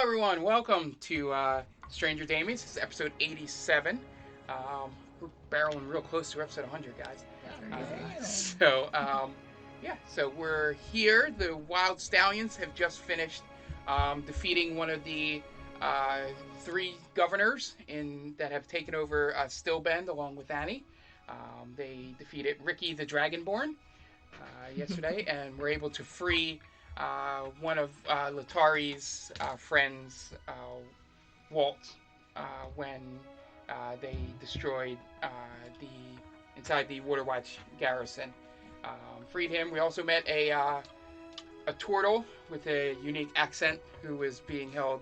everyone, welcome to Stranger Damies. This is episode 87. We're barreling real close to episode 100, guys. So we're here. The Wyld Stallynz have just finished defeating one of the three governors that have taken over Stilben along with Annie. They defeated Ricky the Dragonborn yesterday, and were able to free one of Latari's friends, Walt, when they destroyed inside the Waterwatch garrison. Freed him. We also met a turtle with a unique accent who was being held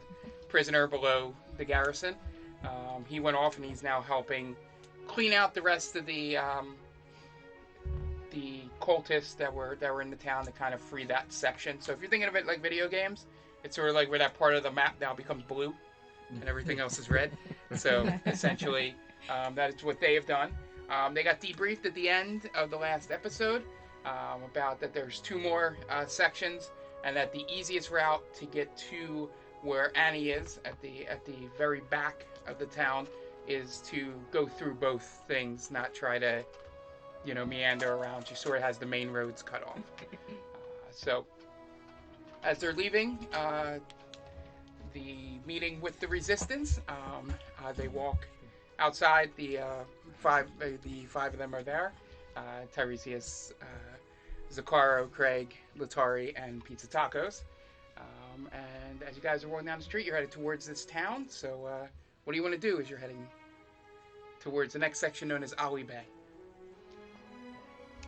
prisoner below the garrison. He went off, and he's now helping clean out the rest of the cultists that were in the town to kind of free that section. So if you're thinking of it like video games, it's sort of like where that part of the map now becomes blue and everything else is red. So essentially, that is what they have done. They got debriefed at the end of the last episode about that there's two more sections, and that the easiest route to get to where Annie is at the very back of the town is to go through both things, not try to meander around. She sort of has the main roads cut off. So as they're leaving the meeting with the resistance, they walk outside. The five of them are there. Tiresias, Zekarra, O'Craig, Latari, and Pizzatacos. And as you guys are walking down the street, you're headed towards this town. So what do you want to do as you're heading towards the next section known as Ali Bay?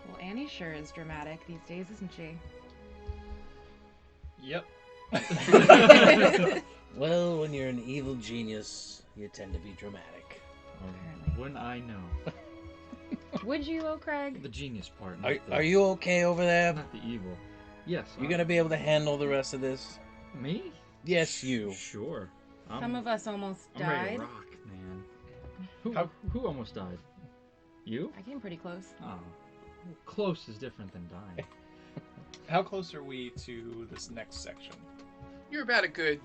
Well, Annie sure is dramatic these days, isn't she? Yep. Well, when you're an evil genius, you tend to be dramatic. Apparently. Wouldn't I know? Would you, O'Craig? The genius part. Are you okay over there? Not the evil. Yes. You gonna be able to handle the rest of this? Me? Yes, you. Sure. Some of us almost I'm ready died. to rock, man. Who almost died? You? I came pretty close. Oh. Close is different than dying. How close are we to this next section? You're about a good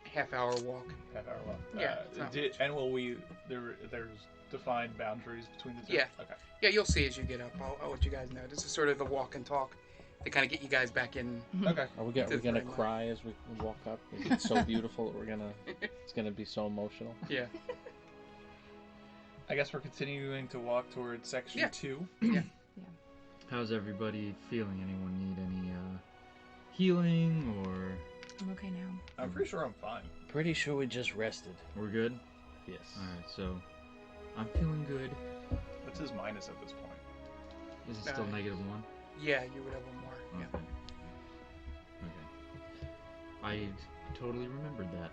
half-hour walk. Half-hour walk. Yeah. And will we? There's defined boundaries between the two. Yeah. Okay. Yeah, you'll see as you get up. I'll let you guys know. This is sort of the walk and talk to kind of get you guys back in. Okay. Are we gonna cry as we walk up? It's so beautiful that it's gonna be so emotional. Yeah. I guess we're continuing to walk towards section 2. Yeah. How's everybody feeling? Anyone need any healing or? I'm okay now. I'm pretty sure I'm fine. Pretty sure we just rested. We're good? Yes. Alright, so I'm feeling good. What's his minus at this point? Is it still -1? Yeah, you would have one more. Okay. I totally remembered that.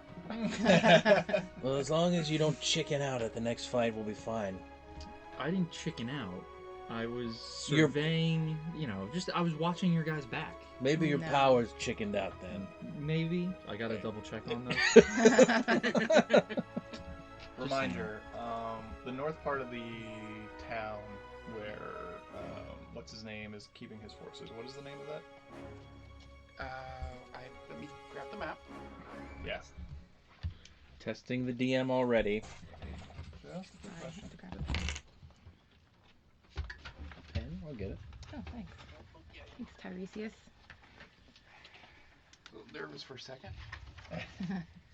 Well, as long as you don't chicken out at the next fight, we'll be fine. I didn't chicken out. I was surveying, I was watching your guys' back. Maybe your powers chickened out then. Maybe. I gotta double check on those. Reminder, the north part of the town where, what's his name, is keeping his forces. What is the name of that? Let me grab the map. Yes. Testing the DM already. That's a good I question. have to grab a pen. Pen? I'll get it. Oh, thanks. Thanks, Tiresias. A little nervous for a second.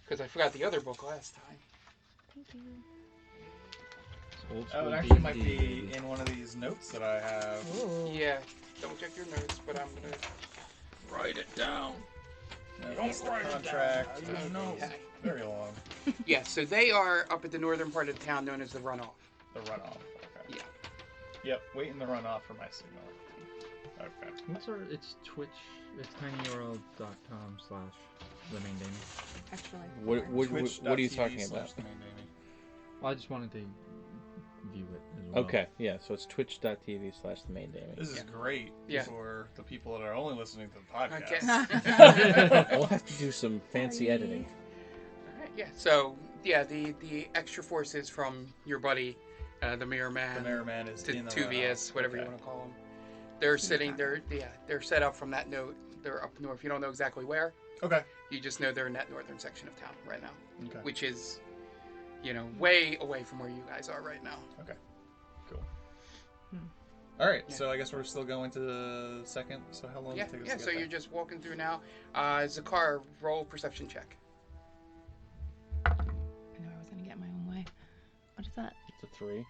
Because I forgot the other book last time. Thank you. Old Oh, school it actually D&D, might be baby. in one of these notes that I have. Ooh. Yeah, double check your notes, but I'm going to write it down. That's the contract. Okay. Very long. Yeah, so they are up at the northern part of the town known as the Runoff. The runoff. Okay. Yeah. Yep, waiting the runoff for my signal. Okay. It's Twitch. It's tinyurl.com/themaindamie. Actually. What are you talking about? I just wanted to view it as well. Okay, yeah, so it's twitch.tv/themaindamie. This is great for the people that are only listening to the podcast. Okay. We'll have to do some fancy editing. All right, yeah, so, the extra forces from your buddy, the Mirror Man. The Mirror Man is in the Tuvius, runoff. whatever you want to call him. They're sitting there. Yeah, they're set up from that note. They're up north. You don't know exactly where. Okay. You just know they're in that northern section of town right now, Okay. which is, way away from where you guys are right now. Okay. Cool. Hmm. All right. Yeah. So I guess we're still going to the second. So how long Yeah, does it take us yeah. to So get you're there? just walking through now. Zekarra, roll perception check. I knew I was gonna get my own way. What is that? It's a 3.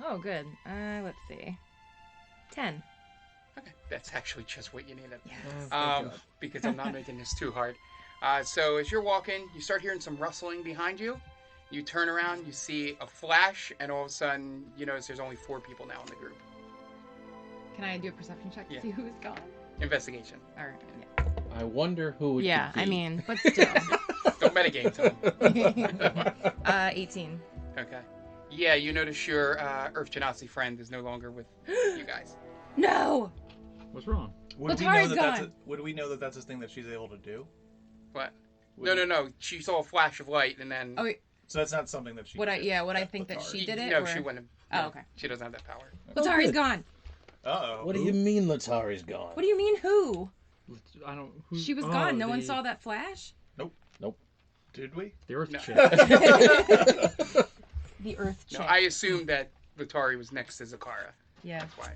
Oh, good. Let's see. 10. Okay, that's actually just what you needed. Yes. Because I'm not making this too hard. So as you're walking, you start hearing some rustling behind you. You turn around, you see a flash, and all of a sudden, you notice there's only 4 people now in the group. Can I do a perception check to Yeah. see who's gone? Investigation. All right. I wonder who it Yeah, could be. I mean, but still. Don't metagame, Tom. 18. Okay. Yeah, you notice your Earth Genasi friend is no longer with you guys. No! What's wrong? Would Atari's we know that that's gone. would we know that that's a thing that she's able to do? What? Would we- No. She saw a flash of light, and then... Oh, wait. So that's not something that she. Would I? did, Yeah. Would I that think that Latari. she did it? No, or... she wouldn't Oh, have. okay. She doesn't have that power. Latari's good. gone. Uh-oh. What do you mean Latari's gone? What do you mean who? I don't. She was oh, gone. No one the- saw that flash? Did we? The Earth No. chick. The Earth chick. No, I assumed that Latari was next to Zekarra. Yeah. That's why.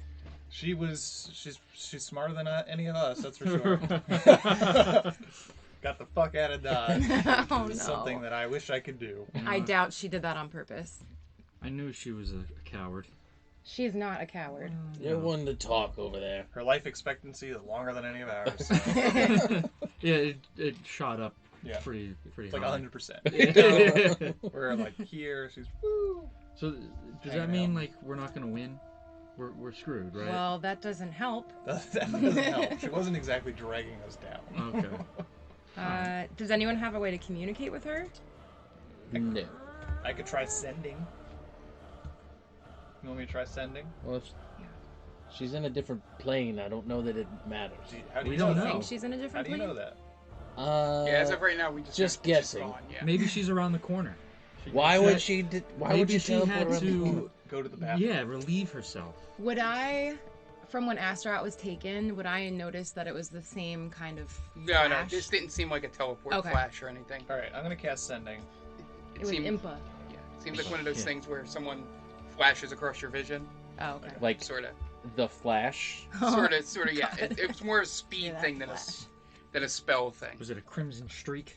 She's smarter than any of us. That's for sure. Got the fuck out of Dodge. Oh, Which is no. something that I wish I could do. I doubt she did that on purpose. I knew she was a coward. She's not a coward. You're one to talk over there. Her life expectancy is longer than any of ours. So Yeah, it shot up Yeah. pretty it's like high. 100%. We're like here. She's woo. So does that Hanging mean out. like we're not gonna win? We're screwed, right? Well, that doesn't help. That doesn't help. She wasn't exactly dragging us down. Okay. Does anyone have a way to communicate with her? No. I could try sending. You want me to try sending? Well, if she's in a different plane, I don't know that it matters. How do We you know don't that? know. I think she's in a How different do you plane. know that? Yeah, as of right now, we just Just know she's guessing. gone, yeah. Maybe she's around the corner. Why would she? Why would maybe you she teleport had around the corner? to? Go to the bathroom. Yeah, relieve herself. Would I, from when Astaroth was taken, would I notice that it was the same kind of No, flash? this didn't seem like a teleport Okay. flash or anything. All right, I'm gonna cast sending. It was seemed, Impa. yeah, it seems like one of those Yeah. things where someone flashes across your vision, Oh, okay. Like sort of, the Flash. sort of. Yeah, God. it was more a speed Yeah, that thing flash. than a spell thing. Was it a crimson streak?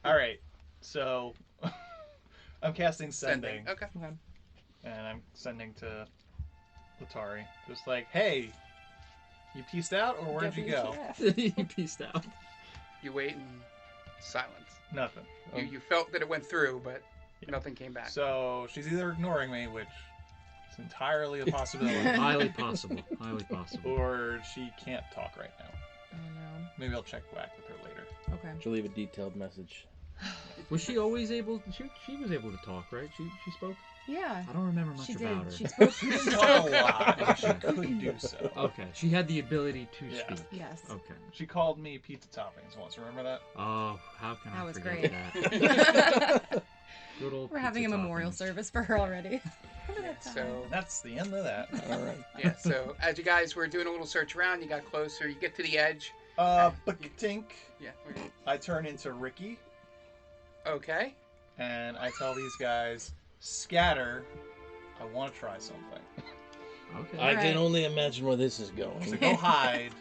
All right, so I'm casting sending, Okay. Okay. and I'm sending to Latari. Just like, hey, you pieced out, or where'd you go? WTF. You pieced out. You wait in silence. Nothing. You felt that it went through, but Yeah. nothing came back. So she's either ignoring me, which is entirely a possibility, Highly possible. Highly possible. or she can't talk right now. Oh no. Maybe I'll check back with her later. Okay. She'll leave a detailed message. Was she always able? She was able to talk, right? She spoke. Yeah. I don't remember much She about did. her. She spoke. She didn't talk a lot, but she could do so. Okay, she had the ability to Yeah. speak. Yes. Okay. She called me pizza toppings once. Remember that? Oh, how can That I was forget great. that? Good old We're having a pizza memorial toppings. service for her already. So That's the end of that. All right. yeah, so as you guys were doing a little search around, you got closer. You get to the edge. But Tink, Yeah. I turn into Ricky, Okay. and I tell these guys, scatter. I want to try something. Okay. I Alright. can only imagine where this is going. So go hide.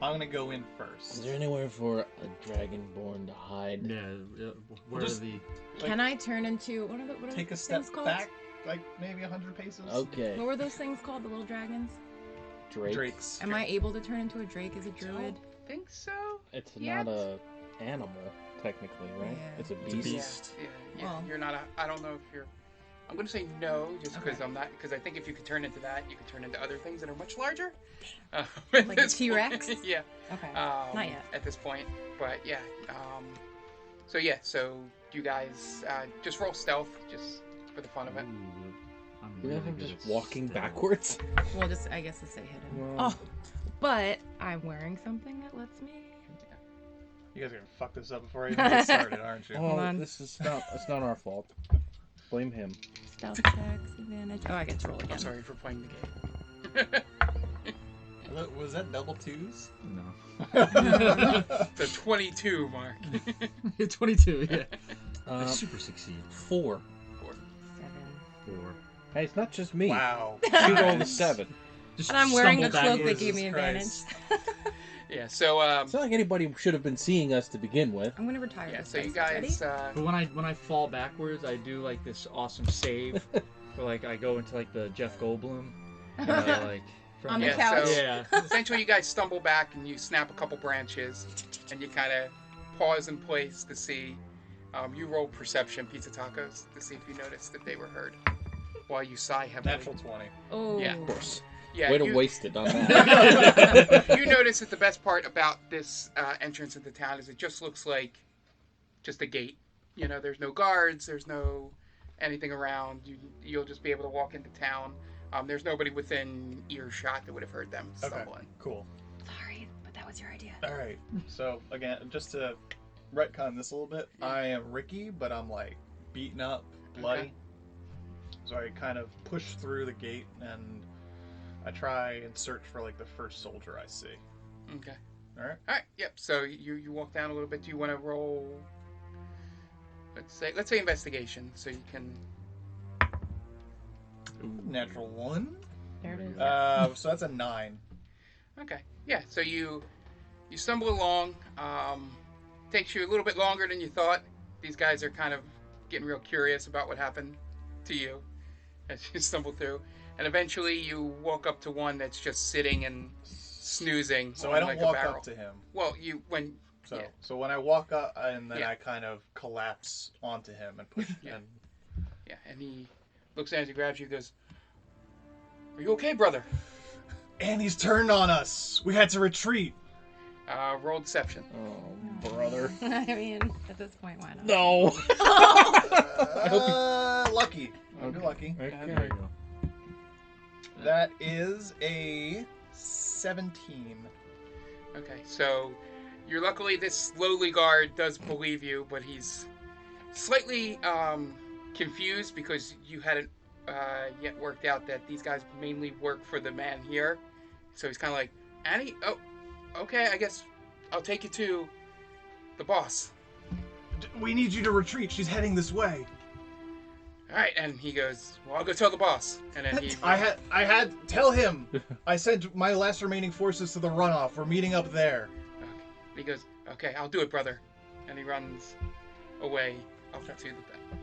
I'm gonna go in Is first. there anywhere for a dragonborn to hide? Yeah. Where just- are the? Can I turn into what are Take a those step things called? back, like maybe 100 paces. Okay. What were those things called? The little dragons? Drake. Drakes. Am I able to turn into a drake as a druid? Think so. It's Yeah. not a animal, technically, right? Yeah. It's a It's a beast. beast. Yeah. Well. You're not. I don't know if you're. I'm gonna say no, just because I'm not. Because I think if you could turn into that, you could turn into other things that are much larger. At Like a this T-Rex? point. Yeah. Okay. Not yet. At this point, but yeah. So yeah. So you guys just roll stealth, just for the fun of it. Ooh, I'm You really have him good just at walking stealth. backwards? Well, just I guess to say hidden. Well- Oh, but I'm wearing something that lets me. You guys are gonna fuck this up before I even get started, aren't you? Oh, on. this is not. It's not our fault. Blame him. Stealth checks, advantage. Oh, I get to roll again. I'm sorry for playing the game. Was that double twos? No. The 22 mark. 22, yeah. I super succeed. 4. 7. 4. Hey, it's not just me. Wow. She rolled a 7. Just And I'm wearing a stumble cloak that backwards. gave me advantage. Christ. Yeah, so It's not like anybody should have been seeing us to begin with. I'm gonna retire. yeah, this so you dice. guys But when I fall backwards, I do like this awesome save. Where like I go into like the Jeff Goldblum. Like from On the yeah, couch. so Yeah. essentially you guys stumble back and you snap a couple branches and you kind of pause in place to see. You roll perception, Pizzatacos, to see if you noticed that they were heard while you sigh heavily. Natural 20. Oh. Yeah. Of course. Yeah, Way to you, waste it on that. you notice that the best part about this entrance into town is it just looks like just a gate. You know, there's no guards, there's no anything around. You'll just be able to walk into town. There's nobody within earshot that would have heard them stumble in. Cool. Sorry, but that was your idea. All right. So again, just to retcon this a little bit, I am Ricky, but I'm like beaten up, bloody. Okay. So I kind of push through the gate and I try and search for like the first soldier I see. Okay. All right. All right. Yep. So you walk down a little bit. Do you want to roll? Let's say investigation, so you can. Natural 1. There it is. So that's a 9. Okay. Yeah. So you stumble along. Takes you a little bit longer than you thought. These guys are kind of getting real curious about what happened to you as you stumble through, and eventually you walk up to one that's just sitting and snoozing. So on I don't like walk a barrel. up to him. Well, yeah. So when I walk up and then Yeah. I kind of collapse onto him and push Yeah. and Yeah, and he looks at you as he grabs you. Goes, "Are you okay, brother?" Annie's turned on us. We had to retreat. Roll deception. Oh, brother. I mean, at this point, why not? No. Lucky. I'll be lucky. There Okay. you go. That is a 17. Okay, so you're luckily this lowly guard does believe you, but he's slightly confused because you hadn't yet worked out that these guys mainly work for the man here. So he's kind of like, Annie? Oh, okay, I guess I'll take you to the boss. We need you to retreat. She's heading this way. All right, and he goes, well, I'll go tell the boss. And then he... I had tell him. I sent my last remaining forces to the runoff. We're meeting up there. Okay. He goes, okay, I'll do it, brother. And he runs away up to the bed.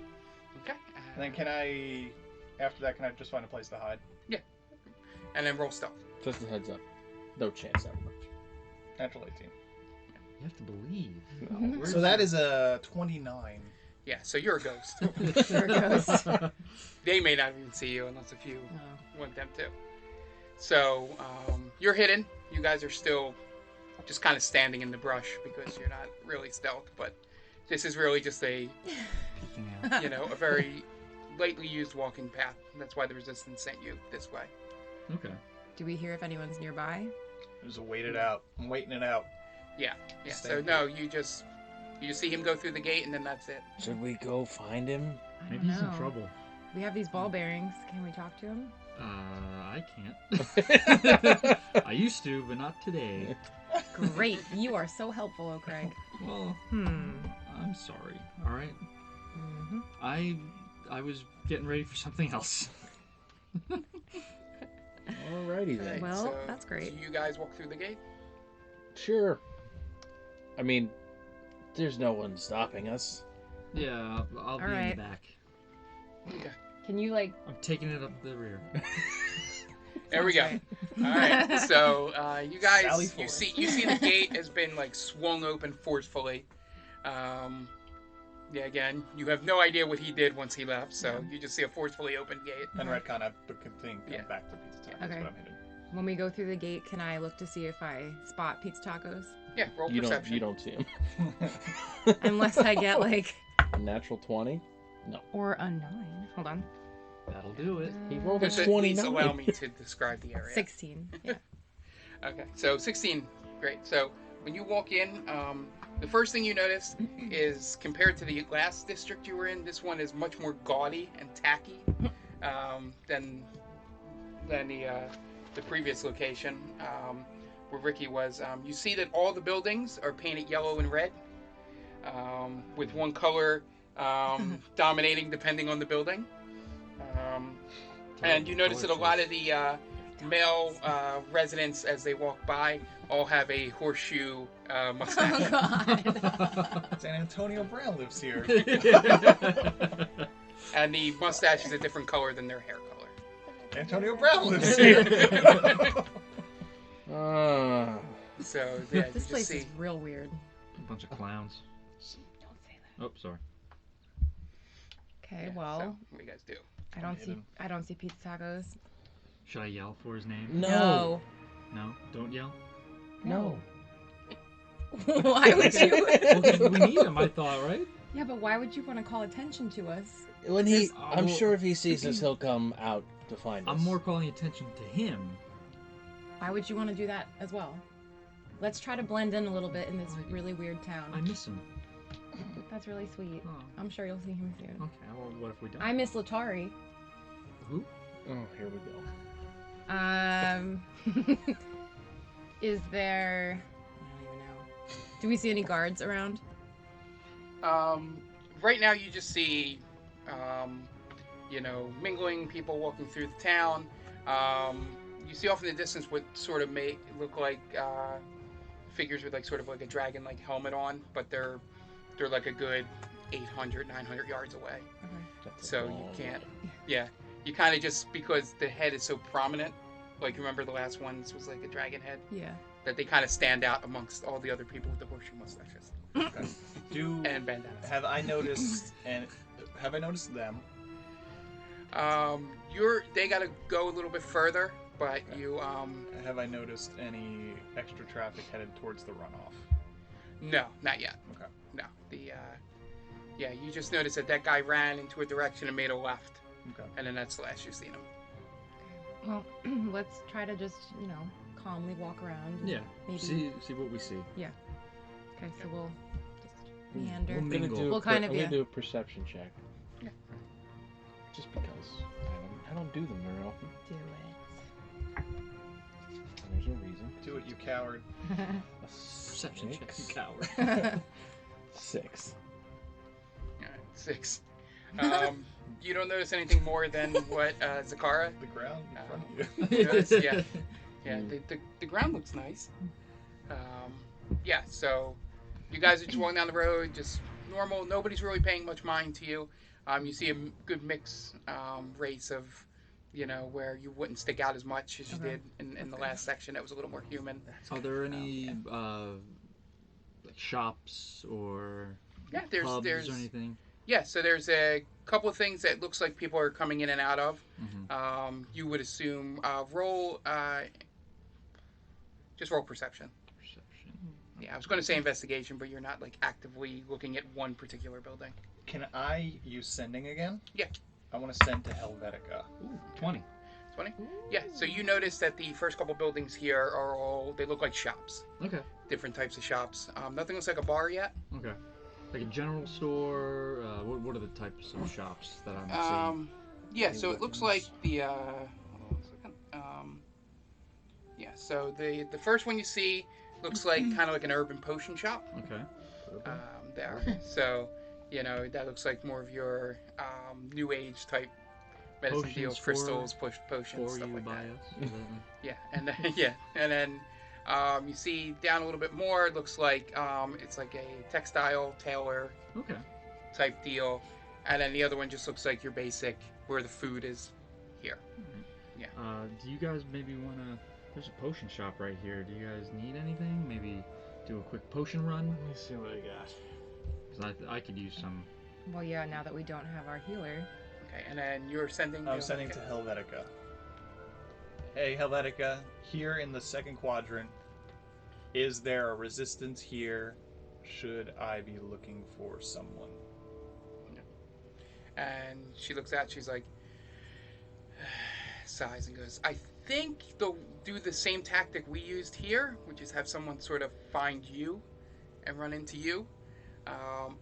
Okay. And then can I just find a place to hide? And then roll stealth. Just a heads up. No chance that works. Natural 18. You have to believe. No. So that is a 29. Yeah, so you're a ghost. There it goes. They may not even see you unless if you Oh. want them to. So you're hidden. You guys are still just kind of standing in the brush because you're not really stealth. But this is really just a, Peeking out. a very lightly used walking path. That's why the resistance sent you this way. Okay. Do we hear if anyone's nearby? Just wait it out. I'm waiting it out. Yeah. Stay So put. no, you just see him go through the gate and then that's it. Should we go find him? I Maybe don't he's in know. trouble. We have these ball bearings. Can we talk to him? I can't. I used to, but not today. Great. You are so helpful, O'Craig. Well, Hmm. I'm sorry. All right. Mm-hmm. I was getting ready for something else. Alrighty then. Well, So, that's great. Do you guys walk through the gate? Sure. I mean, there's no one stopping us. Yeah, I'll be in right. the back. Okay. Can you like? I'm taking it up the rear. There we go. Sounds All right. So you guys, Sally you forth. see the gate has been like swung open forcefully. Yeah. Again, you have no idea what he did once he left, so you just see a forcefully open gate. And Redcon, I think Yeah. back to Pizza Tacos. Okay. But I'm hidden. When we go through the gate, can I look to see if I spot Pizza Tacos? Yeah. Roll You perception. don't see him. Unless I get like A natural 20? or a 9. Hold on. That'll do it. He rolled a Just at least 29. allow me to describe the area. 16. Yeah. Okay. So 16. Great. So when you walk in, the first thing you notice is compared to the last district you were in, this one is much more gaudy and tacky than the the previous location where Ricky was. You see that all the buildings are painted yellow and red, with one color dominating depending on the building. And you notice that a lot of the male residents, as they walk by, all have a horseshoe mustache. Oh God. San Antonio Brown lives here. And the mustache is a different color than their hair color. Antonio Brown lives here. So, yeah, This you place just see. is real weird. A bunch of clowns. Don't say that. Oh, sorry. Okay, Yeah, well, so, what do you guys do? I don't see Pizzatacos. Should I yell for his name? No. No? Don't yell? No. Why would you? Well, 'cause we need him, I thought, right? Yeah, but why would you want to call attention to us? When he, Well, I'm sure if he sees us, he'll come out to find us. I'm more calling attention to him. Why would you want to do that as well? Let's try to blend in a little bit in this really weird town. I miss him. That's really sweet. Oh. I'm sure you'll see him soon. Okay, well, what if we don't? I miss Latari. Who? Oh, here we go. Is there... I don't even know. Do we see any guards around? Right now, you just see, mingling people walking through the town. You see off in the distance what sort of may look like figures with sort of like a dragon-like helmet on, but they're like a good 800, 900 yards away. Okay. That's a So you long can't. way. Yeah, you kind of just, because the head is so prominent, like remember the last one was like a dragon head, Yeah. that they kind of stand out amongst all the other people with the horseshoe mustaches and bandanas. Have I noticed them? They gotta go a little bit further, but Okay. you Have I noticed any extra traffic headed towards the runoff? no, not yet. Okay. No, you just noticed that guy ran into a direction and made a left, Okay. and then that's the last you've seen him. Well, let's try to just, calmly walk around. Yeah. Maybe. See what we see. Okay, so we'll just meander. We'll I'm gonna mingle. do. Well, kind of, I'm gonna yeah. do a perception check. Yeah. Just because I don't do them very often. Do And there's a reason. Do it, you coward. it. A Perception check, you six. coward. 6. All right, 6. You don't notice anything more than what Zekarra. The ground in front of you. You notice, yeah. The ground looks nice. Yeah, so you guys are just walking down the road, just normal. Nobody's really paying much mind to you. You see a good mix race of, where you wouldn't stick out as much as you Okay. did in the last section. That was a little more human. Are there any like shops or Yeah, pubs there's or anything? yeah. So there's a couple of things that looks like people are coming in and out of. Mm-hmm. You would assume just roll perception. Perception. Yeah, I was going to say investigation, but you're not actively looking at one particular building. Can I use sending again? Yeah. I want to send to Helvetica. Ooh, 20. 20? Yeah, so you notice that the first couple buildings here are they look like shops. Okay. Different types of shops. Nothing looks like a bar yet. Okay. Like a general store. What are the types of shops that I'm seeing? Yeah, so it looks like the hold on a second. Yeah, so the first one you see looks like kind of like an urban potion shop. Okay. There. So, that looks like more of your new age type medicine Potions deals, for- crystals, potions, For stuff you like by that. us. Is that- Yeah, and then, and then you see down a little bit more. It looks like it's like a textile tailor Okay. type deal, and then the other one just looks like your basic where the food is here. Do you guys maybe want to... There's a potion shop right here. Do you guys need anything? Maybe do a quick potion run? Let me see what I got. 'Cause I could use some... Well, yeah, now that we don't have our healer. Okay, and then you're sending. I'm sending to Helvetica. Hey, Helvetica, here in the second quadrant, is there a resistance here? Should I be looking for someone? And she looks out. She's like, sighs and goes, "I think they'll do the same tactic we used here, which is have someone sort of find you and run into you.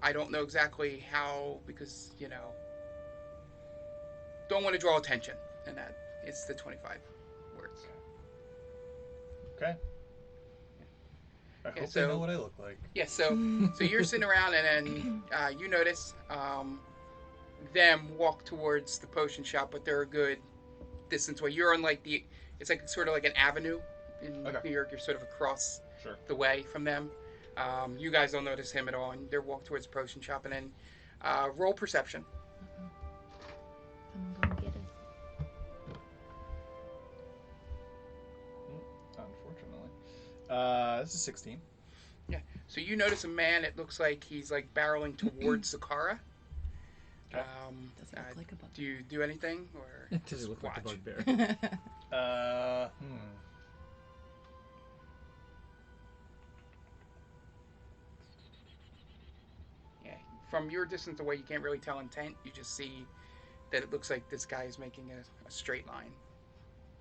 I don't know exactly how, because don't want to draw attention, and that is the 25 words." Okay. I hope so- they know what I look like. Yeah, so you're sitting around, and then you notice them walk towards the potion shop, but they're a good distance away. You're on like it's like sort of like an avenue in Okay. New York. You're sort of across Sure. the way from them. You guys don't notice him at all, and they're walk towards the potion shop, and then roll perception. I'm gonna get it. Unfortunately. This is 16. So you notice a man. It looks like he's like barreling towards Zekarra. Okay. Does it look like a Do you do anything or Does just it look like a watch? bugbear? Yeah. From your distance away, you can't really tell intent. You just see that it looks like this guy is making a straight line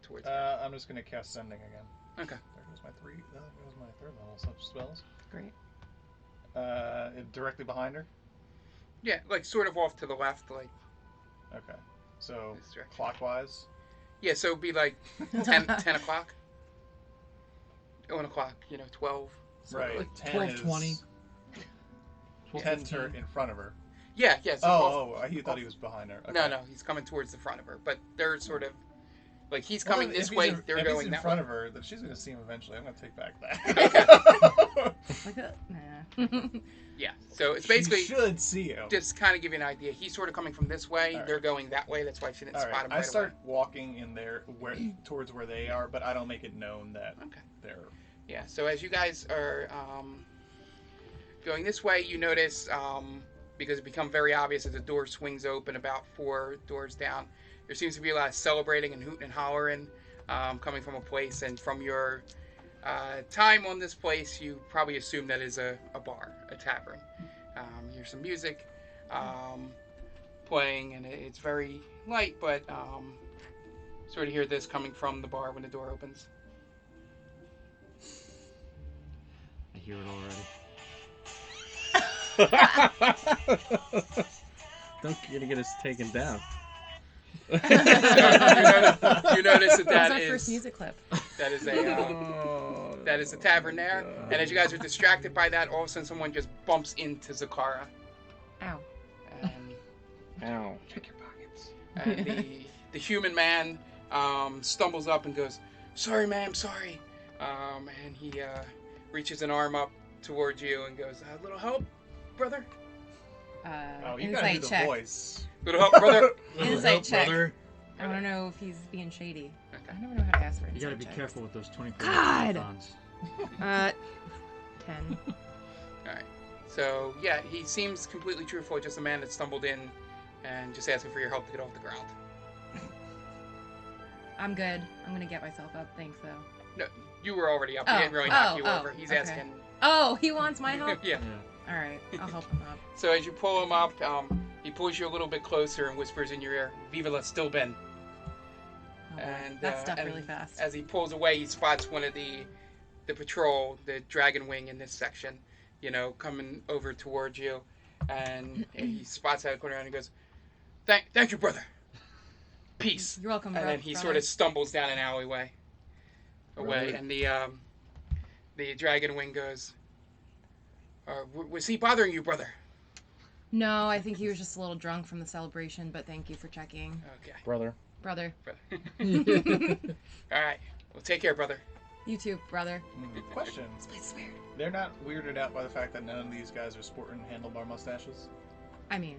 towards. I'm just gonna cast Sending again. Okay. There goes my there goes my 3rd level such spells. Great. Directly behind her. Yeah, like sort of off to the left, like Okay. So this direction. clockwise. Yeah, so it'd be like 10 o'clock. 1 o'clock, 12. So Right. like- 10 12:20. is 10 12:15. to in front of her. Yeah, yeah. So He thought he was behind her. Okay. No, he's coming towards the front of her, but they're sort of like he's Well, coming if this he's way. in- They're if going he's in that front way. of her, then she's gonna see him eventually. I'm gonna take back that. Like a, nah. Yeah, so it's She basically should see him. just kind of give you an idea. He's sort of coming from this way. All right. They're going that way. That's why she didn't All spot right. him I right start away. walking in there towards where they are, but I don't make it known that Okay. they're. Yeah. So as you guys are going this way, you notice because it becomes very obvious as the door swings open about 4 doors down. There seems to be a lot of celebrating and hooting and hollering coming from a place, and from your time on this place, you probably assume that is a bar, a tavern. You hear some music playing, and it's very light, but sort of hear this coming from the bar when the door opens. I hear it already. You're gonna get us taken down. You notice that That was our is first music clip. that is a tavern there, and as you guys are distracted by that, all of a sudden someone just bumps into Zekarra, Ow. and, Ow. Check your pockets. and the human man stumbles up and goes, "Sorry, ma'am, sorry," and he reaches an arm up towards you and goes, "A little help, brother? Oh, you gotta do Insight the check. voice. Little help, brother?" Insight check. Brother. I want to know if he's being shady. Okay. I never know how to ask for You insight gotta be checks. careful with those 24 God! marathons. 10. All right. So yeah, he seems completely truthful. Just a man that stumbled in and just asking for your help to get off the ground. I'm good. I'm gonna get myself up. Thanks, though. No, you were already up. He Oh, didn't really knock you oh, over. He's okay. asking. Oh, he wants my help? Yeah. Yeah. All right, I'll help him up. So as you pull him up, he pulls you a little bit closer and whispers in your ear, "Viva la Stilben." Oh, boy. And That's stuff and really fast. As he pulls away, he spots one of the patrol, the dragon wing in this section, coming over towards you, and he spots out of the corner and he goes, "Thank you, brother. Peace." You're welcome, And then he sort of stumbles down an alleyway away, Right. and the dragon wing goes, "Was he bothering you, brother?" No, I think he was just a little drunk from the celebration, but thank you for checking. Okay, Brother. Brother. All right. Well, take care, brother. You too, brother. Question. This place is weird. They're not weirded out by the fact that none of these guys are sporting handlebar mustaches? I mean,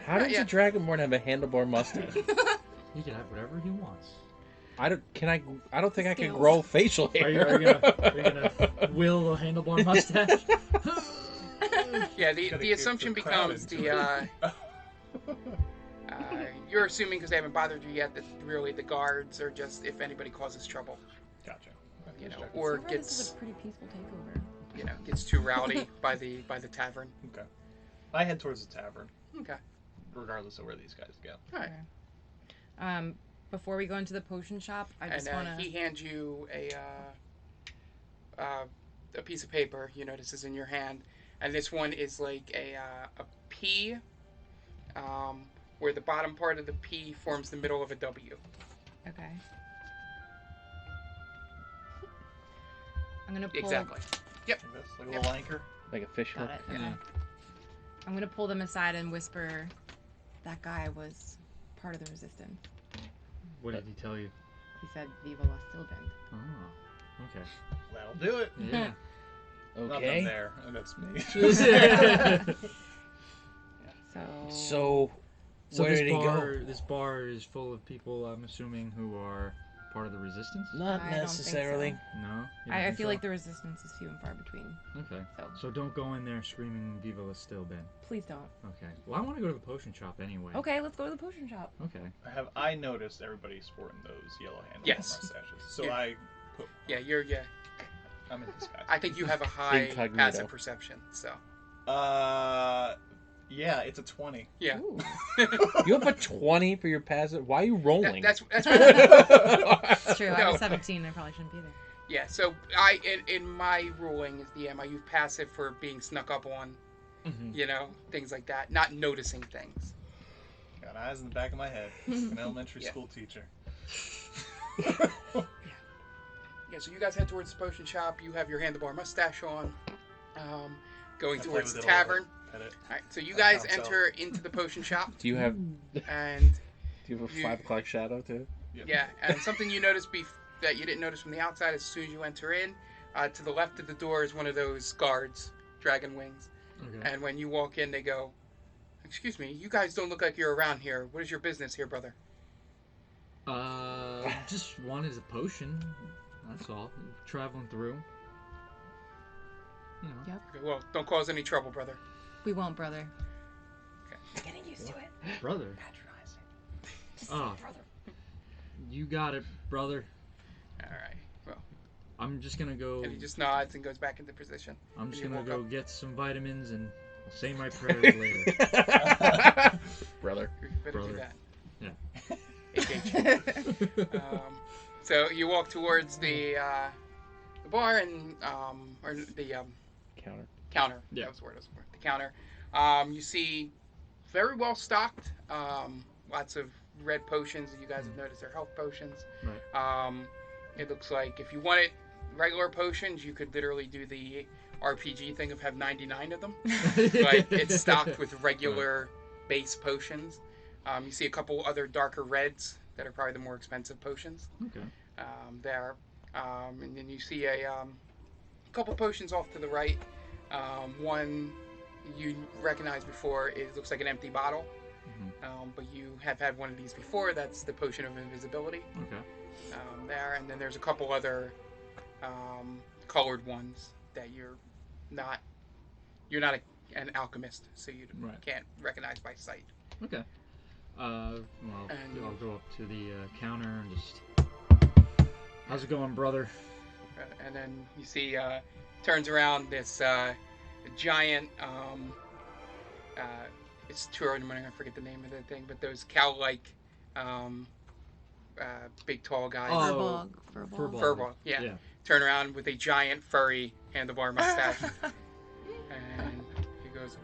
How does Yeah. a dragonborn have a handlebar mustache? He can have whatever he wants. I don't think I can Skills. grow facial Are you, hair. are you gonna will a handlebar mustache? Yeah, Gotta the get assumption the crowd becomes into you're assuming because they haven't bothered you yet that really the guards are just if anybody causes trouble, Gotcha. or so far this is gets a pretty peaceful takeover. gets too rowdy by the tavern. Okay. I head towards the tavern, Okay. regardless of where these guys go. All right. Before we go into the potion shop, I And just want to. he hands you a piece of paper. You notice is in your hand, and this one is like a P, where the bottom part of the P forms the middle of a W. Okay. I'm gonna pull. Exactly. Yep. Like this, like a little anchor. Like a fish hook. Got it. Yeah. Okay. I'm gonna pull them aside and whisper, "That guy was part of the resistance." What did he tell you? He said, "Viva la Stilben." Oh, okay. That'll do it. Yeah. Not them Okay. there. That's me. So. So, So where this did he bar, go? this bar is full of people, I'm assuming, who are part of the resistance? Not I don't think necessarily. No? You don't I think feel so? like the resistance is few and far between. Okay. So So don't go in there screaming Viva la Stilben. please don't. Okay. Well, I want to go to the potion shop anyway. Okay, let's go to the potion shop. Okay. Have I noticed everybody sporting those yellow handle Yes. mustaches? So Yeah. I put. Yeah, I'm in disguise. I think you have a high Incognito. passive perception. So Yeah, it's a 20. yeah. Ooh. You have a 20 for your passive. Why are you rolling? That's It's true. I No. was 17. I probably shouldn't be there. yeah. So in my ruling as DM, I use passive for being snuck up on, Mhm. things like that, not noticing things. Got eyes in the back of my head. An elementary Yeah. school teacher. Yeah. So you guys head towards the potion shop. You have your handlebar mustache on, going I play towards with the it a little tavern. bit. Pet it. All right. So you That guys counts enter into the potion shop, Do you have and a 5 o'clock shadow too? yeah, and something you notice that you didn't notice from the outside as soon as you enter in, to the left of the door is one of those guards, dragon wings. Okay. And when you walk in, they go, "Excuse me, you guys don't look like you're around here. What is your business here, brother?" Just wanted a potion. That's all. Traveling through. You know. Yep. Okay, well, don't cause any trouble, brother. We won't, brother. Okay. Getting used to it. Brother. Just Oh. brother. You got it, brother. All right. Well, I'm just gonna go. and he just nods and goes back into position. I'm just you gonna walk go up. get some vitamins and I'll say my prayers later. Brother. You better do Brother. that. Yeah. HH. So you walk towards the bar and or the Counter. counter. Yeah. That was the word I was looking for. The counter. You see very well stocked. Lots of red potions that you guys have noticed are health potions. Right. It looks like if you wanted regular potions, you could literally do the RPG thing of have 99 of them. But it's stocked with regular base potions. You see a couple other darker reds that are probably the more expensive potions Okay. there. And then you see a couple potions off to the right. One you recognized before, it looks like an empty bottle. But you have had one of these before. That's the potion of invisibility Okay. there. And then there's a couple other colored ones that you're not an alchemist, so you Right. can't recognize by sight. Okay. Well, And- I'll go up to the counter and just. How's it going, brother? And then you see turns around this giant it's too early in the morning, I forget the name of the thing, but those cow-like big tall guys. Oh, Furball. Furball, yeah. Turn around with a giant furry handlebar mustache. And he goes,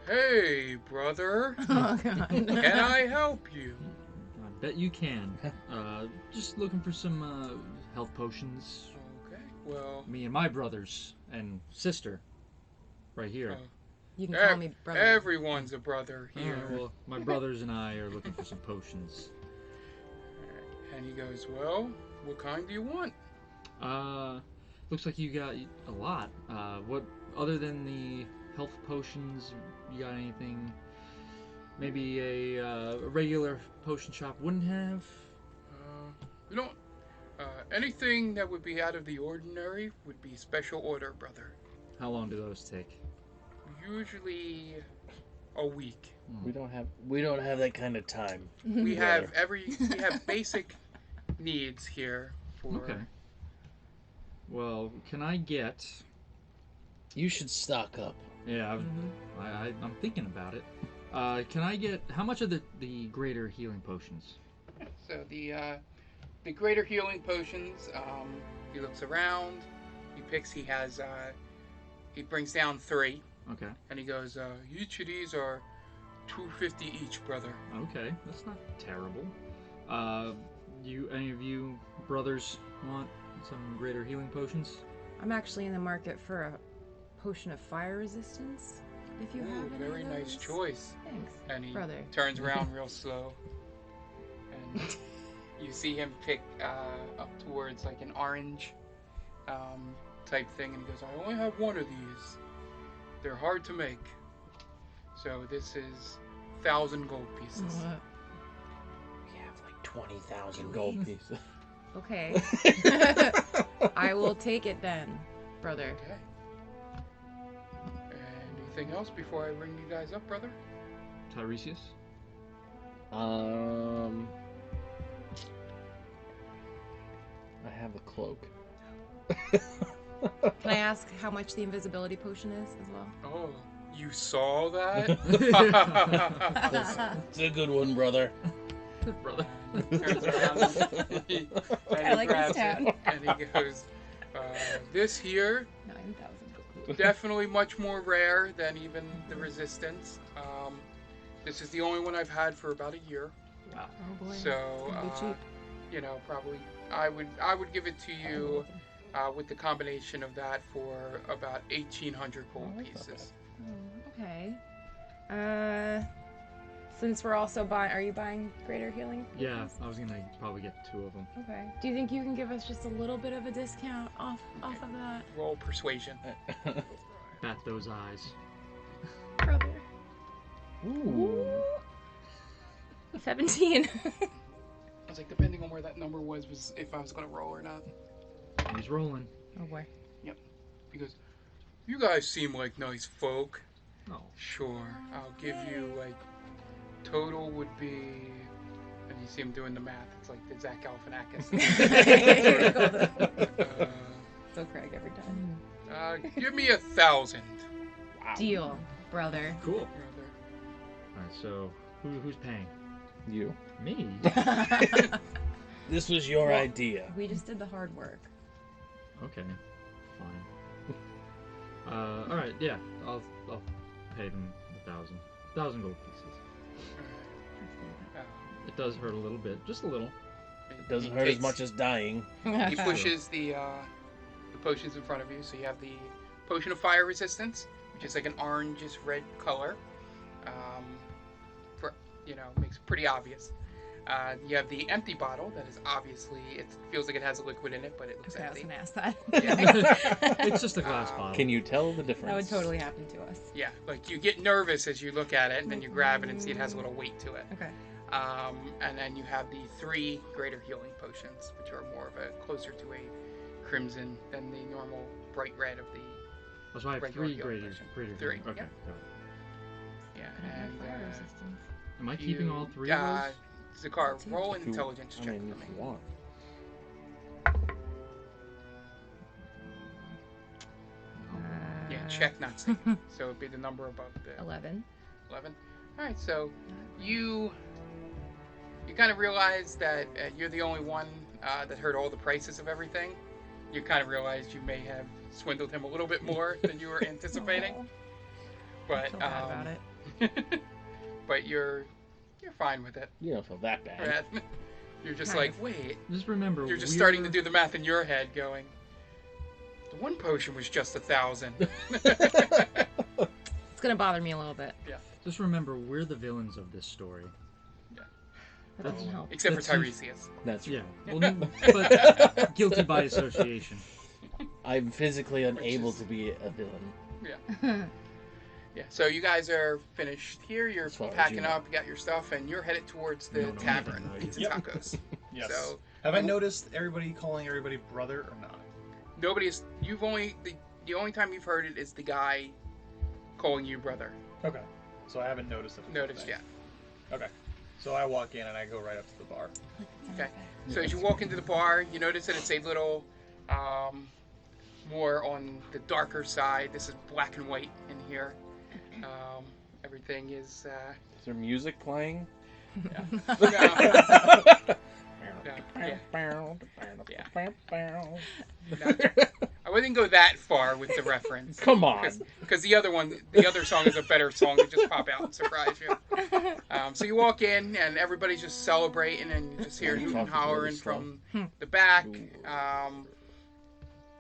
"Hey, brother, Oh, God. can I help you?" I bet you can. Just looking for some health potions. Okay, well, Me and my brothers and sister, right here. Oh. You can call me brother. everyone's a brother here. Alright, well, my brothers and I are looking for some potions. And he goes, "Well, what kind do you want?" Looks like you got a lot. What other than the health potions, you got anything? Maybe a regular potion shop wouldn't have. You don't. Anything that would be out of the ordinary would be special order, brother. How long do those take? Usually a week. We don't have that kind of time. We Brother. have basic needs here for. Okay. Well, can I get? You should stock up. Yeah, I'm thinking about it. Can I get how much of the greater healing potions? So the greater healing potions. He looks around. He brings down 3, Okay. and he goes, "Each of these are $2.50 each, brother." Okay, that's not terrible. Any of you brothers want some greater healing potions? I'm actually in the market for a potion of fire resistance. If you have any very of nice those. choice. Thanks, And he brother. turns around real slow. And you see him pick up towards like an orange type thing. And he goes, I only have one of these. They're hard to make. So this is 1,000 gold pieces. We have like 20,000 gold pieces. Okay. I will take it then, brother. Okay. Anything else before I bring you guys up, brother? Tiresias? I have a cloak. Can I ask how much the invisibility potion is as well? Oh, you saw that? It's a good one, brother. Brother. Turns around and he I like this grabs town. it and he goes, this here, 9,000. definitely much more rare than even the resistance. This is the only one I've had for about a year. Wow. Oh boy. So, It's gonna be cheap. you know, probably I would give it to you with the combination of that for about 1,800 gold Oh, that's not pieces. Oh, okay. Since we're also buying, are you buying greater healing? Yeah, potions? I was gonna probably get 2 of them. Okay. Do you think you can give us just a little bit of a discount off of that, Roll persuasion. Bat those eyes. brother? Ooh. 17. I was like, depending on where that number was if I was going to roll or not. He's rolling. Oh boy. He goes, you guys seem like nice folk. Oh. Sure, I'll give you like total would be, and you see him doing the math. It's like the Zach Galifianakis. So Craig every time. Give me 1,000. Wow. Deal, brother. Cool. Brother. Alright, so who's paying? You. Me? This was your Well- idea. We just did the hard work. Okay. Fine. Alright, yeah. I'll pay them 1,000. 1,000 gold pieces. It does hurt a little bit. Just a little. It doesn't hurt as much as dying. He pushes the potions in front of you. So you have the potion of fire resistance, which is like an orangish red color. Makes it pretty obvious. You have the empty bottle that is obviously, it feels like it has a liquid in it, but it looks Okay, I was empty. gonna ask that. It's just a glass bottle. Can you tell the difference? That would totally happen to us. Yeah, like you get nervous as you look at it, and then you grab it and see it has a little weight to it. Okay. And then you have the 3 greater healing potions, which are more of a closer to a crimson than the normal bright red of the Oh, so I have regular 3 healing greater. potion. Greater 3, healing. Okay. yeah. got it. Yeah. Can I have And fire resistance? Am I keeping all 3 of those? Zekarra, roll an If you- intelligence I check mean, for if me. you want. Yeah, check, not save. So it'd be the number above the 11. 11. All right, so you kind of realize that you're the only one that heard all the prices of everything. You kind of realized you may have swindled him a little bit more than you were anticipating. Aw, But I feel bad about it. but you're fine with it. You don't feel that bad. Right? You're just Kind like, of. wait. Just remember, You're just starting to do the math in your head, going. The one potion was just 1,000. It's gonna bother me a little bit. Just remember, we're the villains of this story. That doesn't help. Except for That seems- Tiresias. That's Yeah. right. Well, but guilty by association. I'm physically unable to be a villain. Yeah, so you guys are finished here. You're As far as packing you know. up, you got your stuff, and you're headed towards the You don't know tavern, anything about it. Pizzatacos. Yes. So Have I noticed everybody calling everybody brother or not? nobody's. You've only the only time you've heard it is the guy calling you brother. Okay. So I haven't noticed it. Noticed yet? Okay. So I walk in and I go right up to the bar. Okay. So as you walk into the bar, you notice that it's a little more on the darker side. This is black and white in here. Everything is. Is there music playing? I wouldn't go that far with the reference. Come on. Because the other song is a better song to just pop out and surprise you. So you walk in and everybody's just celebrating and you just hear hooting and hollering from the back.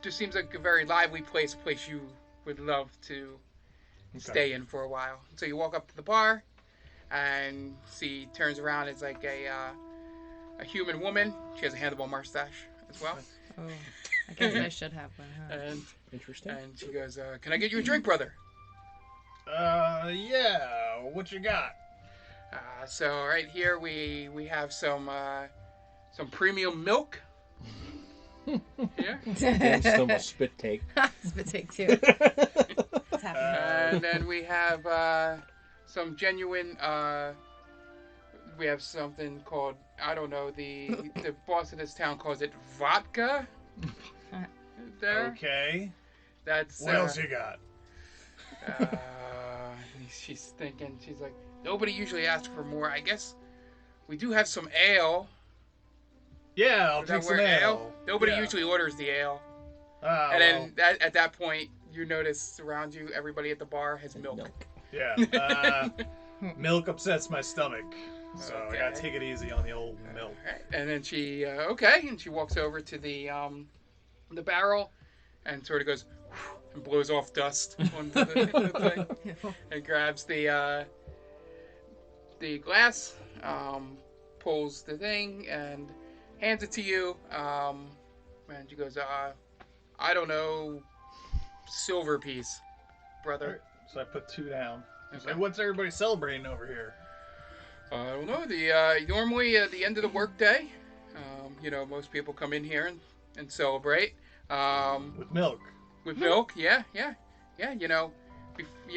just seems like a very lively place you would love to stay in for a while. So you walk up to the bar, and she turns around. It's like a human woman. She has a handlebar mustache as well. Oh, I guess I should have one, huh? And Interesting. and she goes, "Can I get you a drink, brother?" Yeah. What you got? So right here we have some premium milk. Here. Against them a spit take. Spit take too. It's happening. And then we have some genuine. We have something called, I don't know, the boss of this town calls it vodka. There. Okay. That's. What else you got? She's thinking. She's like, nobody usually asks for more. I guess we do have some ale. Yeah, I'll Is drink that some where ale. Nobody Yeah. usually orders the ale. Well, And then at that point, you notice around you, everybody at the bar has milk. yeah. Milk upsets my stomach, so I gotta Okay. take it easy on the old milk. Alright, and then she and she walks over to the barrel and sort of goes and blows off dust onto the thing and grabs the glass, pulls the thing and hands it to you, and she goes, I don't know, silver piece, brother. So I put 2 down. Okay. So what's everybody celebrating over here? I don't know. Normally at the end of the workday, most people come in here and celebrate. With milk. With milk, yeah.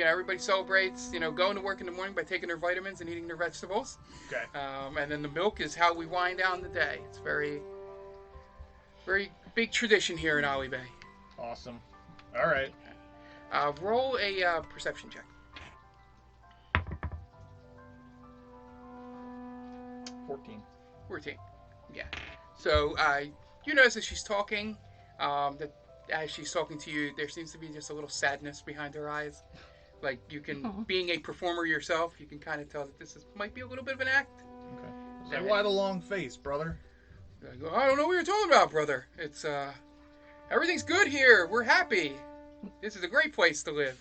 Everybody celebrates. Going to work in the morning by taking their vitamins and eating their vegetables. Okay. And then the milk is how we wind down the day. It's very, very big tradition here in Ollie Bay. Awesome. All right. Roll a perception check. 14. Yeah. So you notice as she's talking, that as she's talking to you, there seems to be just a little sadness behind her eyes. Like you can, being a performer yourself, you can kind of tell that might be a little bit of an act. Okay. Say, why the long face, brother? I go, I don't know what you're talking about, brother. It's everything's good here. We're happy. This is a great place to live.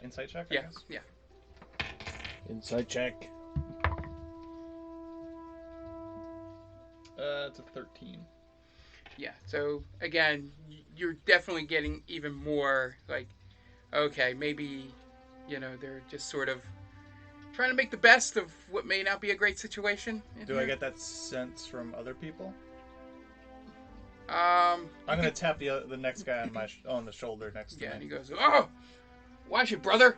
Insight check, I Yeah, guess? yeah. Inside check. It's a 13. Yeah, so again, you're definitely getting even more like, okay, maybe, they're just sort of trying to make the best of what may not be a great situation. Do I get that sense from other people? I'm I'm gonna tap the next guy on the shoulder next to Yeah, and me. he goes, oh, watch it, brother.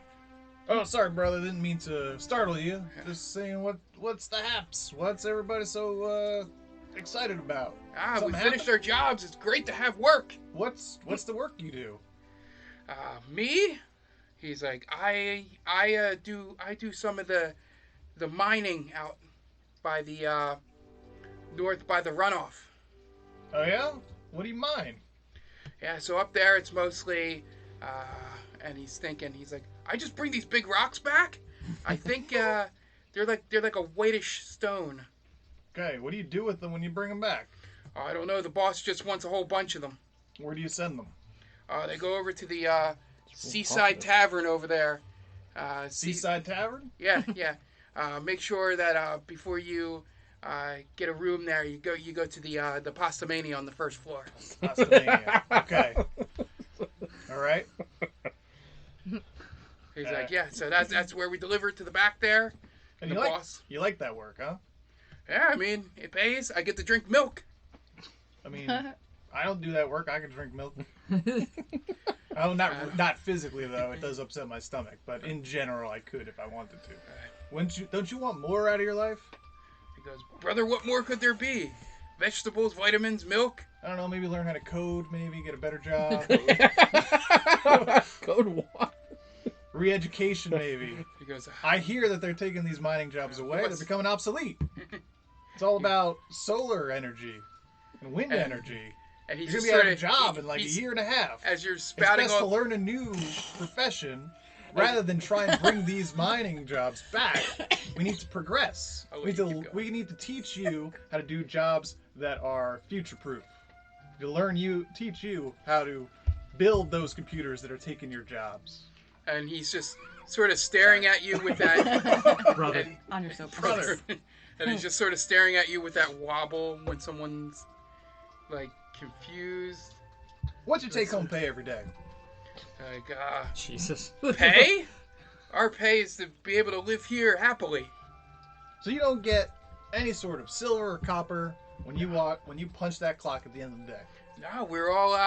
Oh, sorry, brother. Didn't mean to startle you. Just saying, what's the haps? What's everybody so excited about? We Something finished our jobs. It's great to have work. What's the work you do? Me? He's like, I do some of the mining out by the north by the runoff. Oh yeah? What do you mine? Yeah, so up there it's mostly, and he's thinking, he's like, I just bring these big rocks back. I think they're like a whitish stone. Okay, what do you do with them when you bring them back? I don't know. The boss just wants a whole bunch of them. Where do you send them? They go over to the Seaside Tavern over there. Seaside Tavern? Yeah. Make sure that before you get a room there, you go to the Pasta Mania on the first floor. Pastamania. Okay. All right. He's like, yeah. So that's where we deliver it to the back there. And The boss. you like that work, huh? Yeah, I mean, it pays. I get to drink milk. I mean, I don't do that work. I can drink milk. Oh, not physically though. It does upset my stomach, but in general, I could if I wanted to. Don't you want more out of your life? He goes, brother, what more could there be? Vegetables, vitamins, milk. I don't know. Maybe learn how to code. Maybe get a better job. Code what? Re-education, maybe. He goes, I hear that they're taking these mining jobs away. They're What's- becoming obsolete. It's all about solar energy and wind And energy. and he's You're just gonna be out of sort a of job in like a he's- year and a half. As you're It's spouting best to off. learn a new profession rather than try and bring these mining jobs back. We need to progress. I'll We let you keep going. need to teach you how to do jobs that are future-proof. to teach you how to build those computers that are taking your jobs. And he's just sort of staring at you with that. Brother. And, On your soapbox. Brother. and he's just sort of staring at you with that wobble when someone's like confused. What's your take-home pay every day? Like, Jesus. pay? Our pay is to be able to live here happily. So you don't get any sort of silver or copper when you punch that clock at the end of the day. No, we're all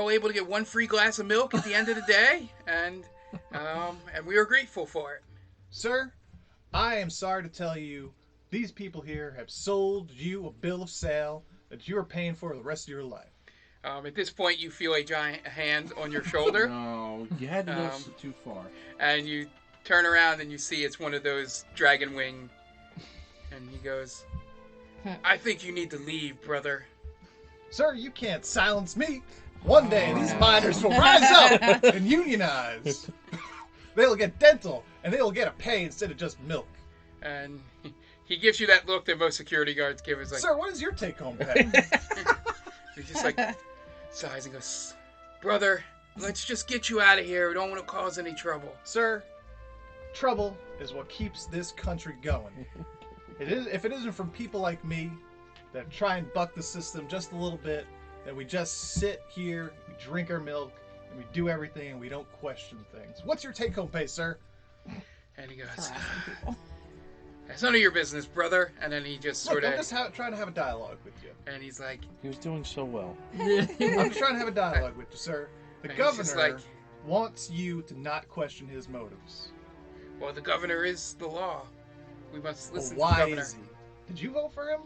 able to get one free glass of milk at the end of the day, and we are grateful for it. Sir, I am sorry to tell you, these people here have sold you a bill of sale that you are paying for the rest of your life. At this point, you feel a giant hand on your shoulder, No, you had to go too far. and you turn around and you see it's one of those dragon wing, and he goes, "I think you need to leave, brother." Sir, you can't silence me. One day, these miners will rise up and unionize. They'll get dental, and they'll get a pay instead of just milk. And he gives you that look that most security guards give. Is like, Sir, what is your take-home pay? he's just like sighs and goes, "Brother, let's just get you out of here. We don't want to cause any trouble." Sir, trouble is what keeps this country going. If it isn't from people like me that try and buck the system just a little bit, that we just sit here, we drink our milk, and we do everything, and we don't question things. What's your take-home pay, sir? And he goes, Harassing people. "That's none of your business, brother." And then he just Look, sort I'm of, just trying to have a dialogue with you. and he's like, He was doing so well. I'm just trying to have a dialogue with you, sir. The And he's just governor like- wants you to not question his motives. "Well, the governor is the law. We must But listen to the why governor." is he? Did you vote for him?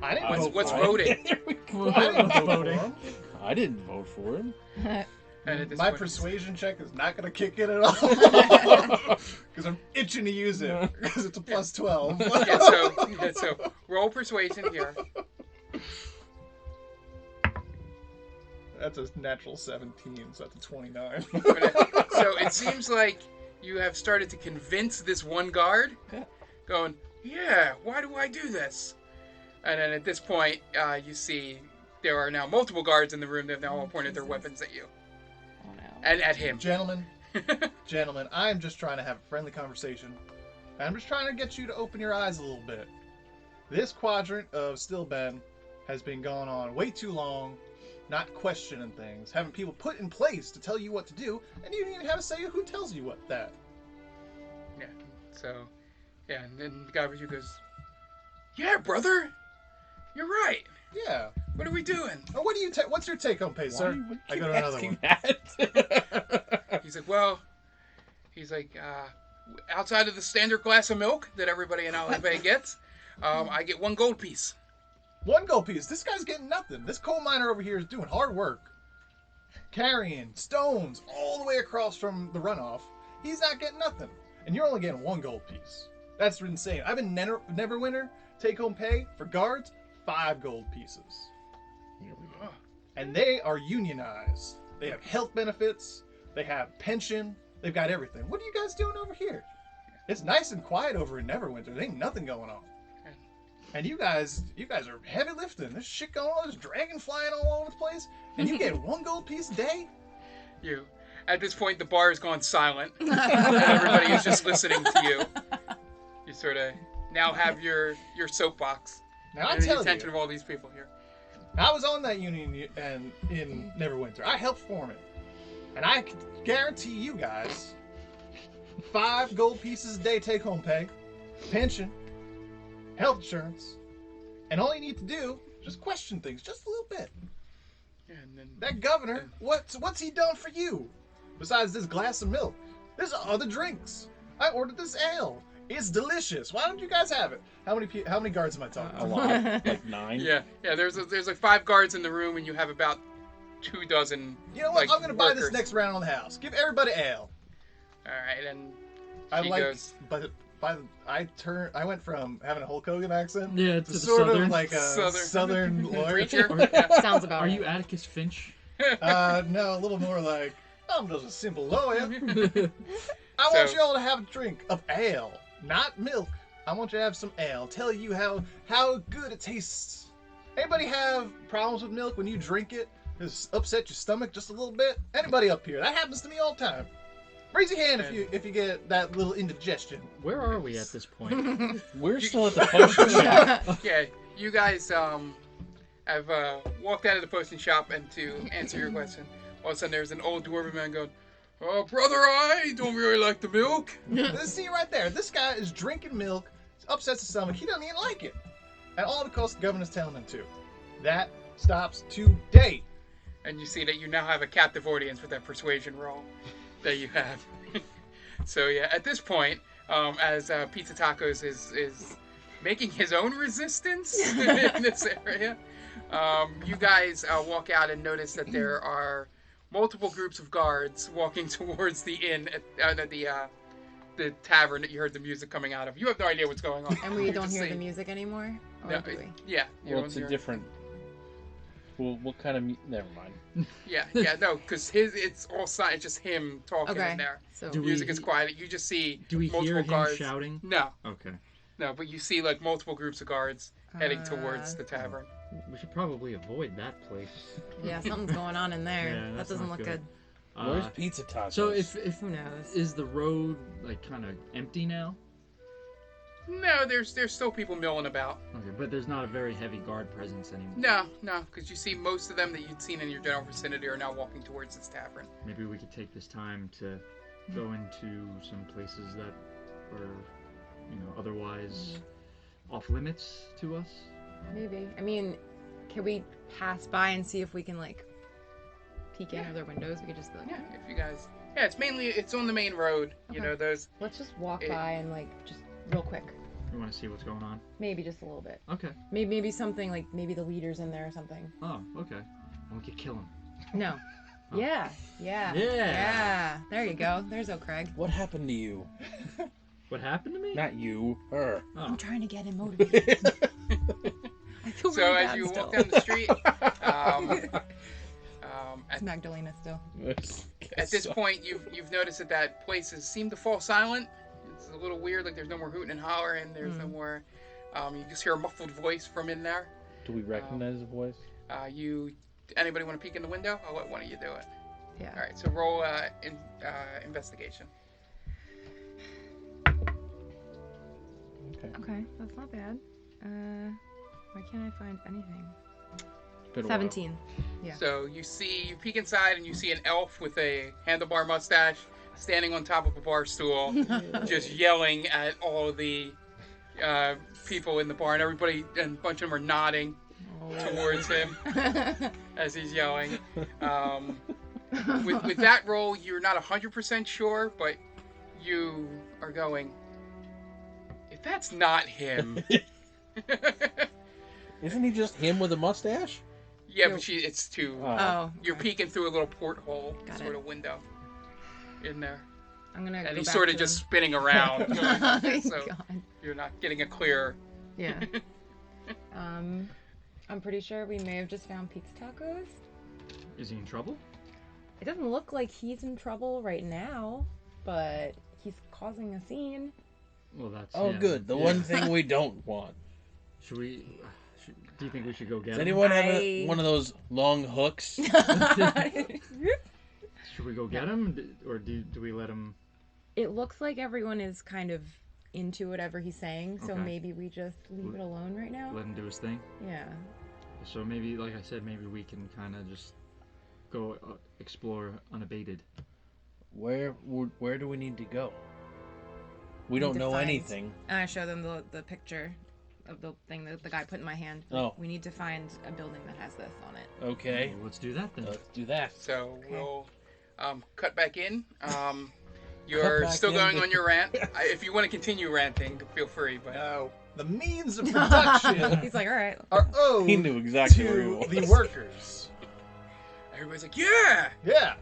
I didn't What's- vote what's for him. voting? I didn't vote for Voting. him. I didn't vote for him. And at this My point, persuasion check is not going to kick in at all. Because I'm itching to use it. Because it's a plus 12. so roll persuasion here. That's a natural 17, so that's a 29. So it seems like you have started to convince this one guard, going, "Yeah, why do I do this?" And then at this point, you see there are now multiple guards in the room. They've now all pointed their weapons at you Oh no. and at him. Gentlemen, I'm just trying to have a friendly conversation. I'm just trying to get you to open your eyes a little bit. This quadrant of Stilben has been going on way too long, not questioning things, having people put in place to tell you what to do, and you don't even have a say of who tells you what that. Yeah. So, yeah, and then the guy with you goes, "Yeah, brother, you're right. Yeah. What are we doing?" Oh, what's your take-home pay, sir? Why I keep go to another asking one. that? He's like, "Well," he's like, "outside of the standard glass of milk that everybody in Olive Bay gets, I get 1 gold piece." 1 gold piece. This guy's getting nothing. This coal miner over here is doing hard work. Carrying stones all the way across from the runoff. He's not getting nothing. And you're only getting 1 gold piece. That's insane. I've been Neverwinter take-home pay for guards, 5 gold pieces. Here we go. And they are unionized. They have health benefits. They have pension. They've got everything. What are you guys doing over here? It's nice and quiet over in Neverwinter. There ain't nothing going on. And you guys are heavy lifting. There's shit going on. There's dragon flying all over the place. And you get 1 gold piece a day? You. At this point, the bar has gone silent, and everybody is just listening to you. You sort of now have your soapbox Now I and the tell attention you, of all these people here. I was on that union and in Neverwinter. I helped form it. And I can guarantee you guys 5 gold pieces a day take home pay, pension, health insurance, and all you need to do is just question things just a little bit. Yeah, and then That governor, what's he done for you? Besides this glass of milk, there's other drinks. I ordered this ale. It's delicious. Why don't you guys have it? How many guards am I talking A to? lot. Like 9. yeah. There's like 5 guards in the room, and you have about 2 dozen. You know what? like, I'm gonna buy this workers. next round on the house. Give everybody ale. All right, and I She like, goes- but I went from having a Hulk Hogan accent Yeah, to to the sort southern. of like a Southern. southern lawyer. preacher. Yeah. Sounds about Are right. you Atticus Finch? No, a little more like I'm just a simple lawyer. I want So- you all to have a drink of ale, not milk. I want you to have some ale. Tell you how good it tastes. Anybody have problems with milk when you drink it? Does it upset your stomach just a little bit? Anybody up here? That happens to me all the time. Raise your hand if you get that little indigestion. Where are we at this point? We're still at the potion shop. Yeah, you guys have walked out of the potion shop, and to answer your question, all of a sudden there's an old dwarven man going, "Oh, brother, I don't really like the milk." See right there. This guy is drinking milk. It upsets his stomach. He doesn't even like it. And all because the governor's telling him to. That stops today. And you see that you now have a captive audience with that persuasion roll that you have. So yeah, at this point, as Pizzatacos is making his own resistance in this area, you guys walk out and notice that there are multiple groups of guards walking towards the inn at the tavern that you heard the music coming out of. You have no idea what's going on. And we don't hear the music anymore? Or No, do we? yeah. you Well, don't it's a hear- different. Well, what kind of? Never mind. Yeah, no, because it's all silent. It's just him talking Okay. in there. So Do we- Music is quiet. You just see Do we multiple hear him guards. shouting? No, Okay. but you see like multiple groups of guards heading towards Uh, the tavern. We should probably avoid that place. yeah, something's going on in there. Yeah, that that's doesn't not look good. good. Where's Pizzatacos? So if Who knows? is the road like kind of empty now? No, there's still people milling about. Okay, but there's not a very heavy guard presence anymore. No, because you see most of them that you'd seen in your general vicinity are now walking towards this tavern. Maybe we could take this time to go into some places that are, otherwise off limits to us. Maybe. I mean, can we pass by and see if we can, like, peek in Yeah. other windows? We could just be like, Yeah, if you guys. Yeah, it's on the main road. You Okay. know those. let's just walk It- by and, like, just real quick. We want to see what's going on. Maybe just a little bit. Okay. Maybe something, like, maybe the leader's in there or something. Oh, okay. And we could kill him. No. Oh. Yeah. Yeah. There you go. There's O'Craig. what happened to you? What happened to me? Not you, her. Oh. I'm trying to get him motivated. I feel So really as bad you still. walk down the street, It's Magdalena still. at this point, you've noticed that places seem to fall silent. It's a little weird. Like there's no more hooting and hollering. There's no more. You just hear a muffled voice from in there. Do we recognize the voice? Anybody want to peek in the window? I'll let one of you do it. Yeah. All right. So roll investigation. Okay, that's not bad. Why can't I find anything? It's been a while. 17. Yeah. So you peek inside and you see an elf with a handlebar mustache standing on top of a bar stool, just yelling at all the people in the bar, and everybody, and a bunch of them are nodding towards him as he's yelling. With that roll, you're not 100% sure, but you are going, if that's not him. Isn't he just him with a mustache? Yeah, but it's too. Oh, You're peeking through a little porthole, Got sort it. of window in there. I'm gonna And go he's back sort of to just them. spinning around. Oh my so God. you're not getting a clear. Yeah. I'm pretty sure we may have just found Pizzatacos. Is he in trouble? It doesn't look like he's in trouble right now, but he's causing a scene. Well, that's. Oh, yeah. good. The Yeah. one thing we don't want. Should we? Do you think we should go get Does him? anyone have I- one of those long hooks? Should we go get him, or do we let him? It looks like everyone is kind of into whatever he's saying, so Okay. maybe we just leave it alone right now. Let him do his thing. Yeah. So maybe, like I said, maybe we can kind of just go explore unabated. Where do we need to go? We don't to know find- anything. And I show them the picture of the thing that the guy put in my hand. Oh. We need to find a building that has this on it. Okay, Well, let's do that then. let's do that. So Okay. we'll cut back in. You're back still going in. on your rant. If you want to continue ranting, feel free. But Now, the means of production He's like, all right. are owed He knew exactly where he to was. the workers. everybody's like, yeah, Yeah.